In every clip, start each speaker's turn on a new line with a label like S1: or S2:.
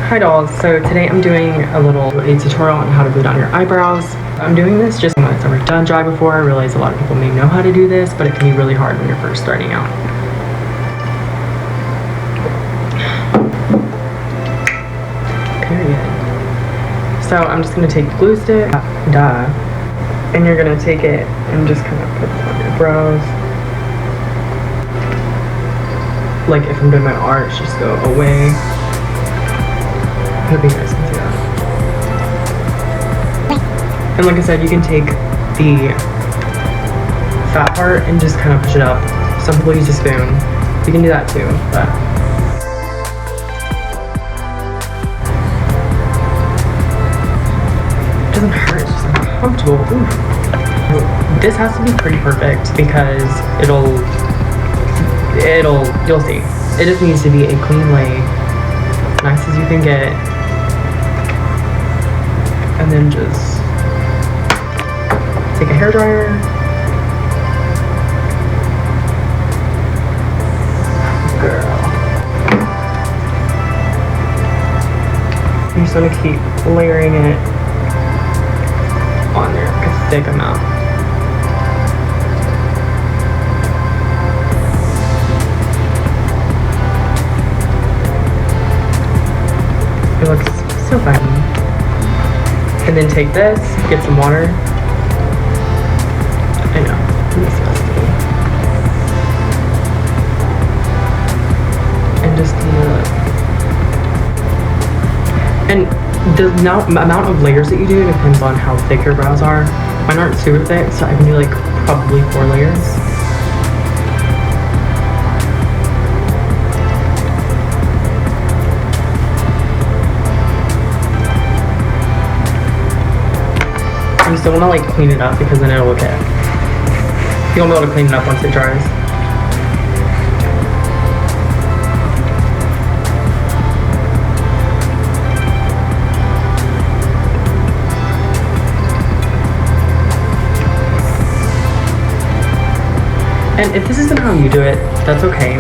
S1: Hi dolls, so today I'm doing a tutorial on how to glue down your eyebrows. I'm doing this just because I've never done drag before. I realize a lot of people may know how to do this, but it can be really hard when you're first starting out. Period. So I'm just going to take the glue stick, and you're going to take it and just kind of put it on your brows. Like if I'm doing my arch, just go away. I hope you guys can see that. And like I said, you can take the fat part and just kind of push it up. Some people use a spoon. You can do that too, but it doesn't hurt, it's just uncomfortable. Ooh. This has to be pretty perfect because you'll see. It just needs to be a clean lay, as nice as you can get. And then just take a hairdryer. Girl. You just want to keep layering it on there, like a thick amount. It looks so fun. And then take this, get some water. I know, it smells good. And just and the amount of layers that you do depends on how thick your brows are. Mine aren't super thick, so I can do like probably 4 layers. You still want to like clean it up because then it'll look at. You won't be able to clean it up once it dries. And if this isn't how you do it, that's okay.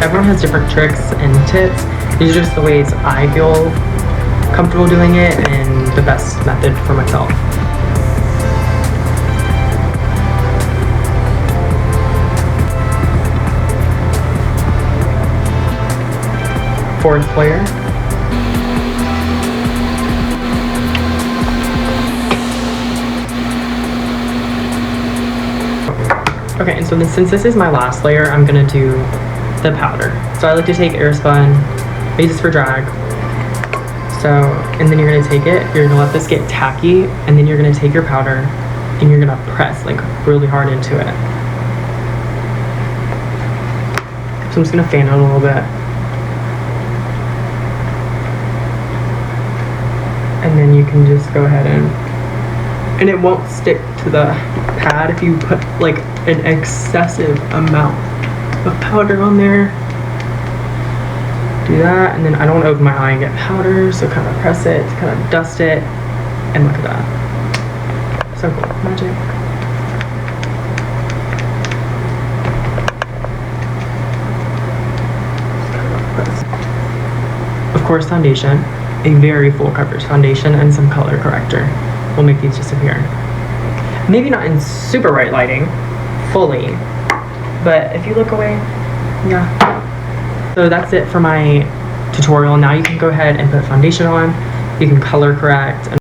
S1: Everyone has different tricks and tips. These are just the ways I feel comfortable doing it and the best method for myself. Fourth layer. Okay, and so since this is my last layer, I'm gonna do the powder. So I like to take Airspun. I use this for drag. So, and then you're gonna take it, you're gonna let this get tacky, and then you're gonna take your powder and you're gonna press like really hard into it. So I'm just gonna fan it a little bit. And then you can just go ahead and it won't stick to the pad if you put like an excessive amount of powder on there. Do that, and then I don't want to open my eye and get powder, so kind of press it, kind of dust it, and look at that. So cool. Magic. Of course, foundation. A very full coverage foundation and some color corrector will make these disappear. Maybe not in super bright lighting, fully, but if you look away, yeah. So that's it for my tutorial. Now you can go ahead and put foundation on. You can color correct.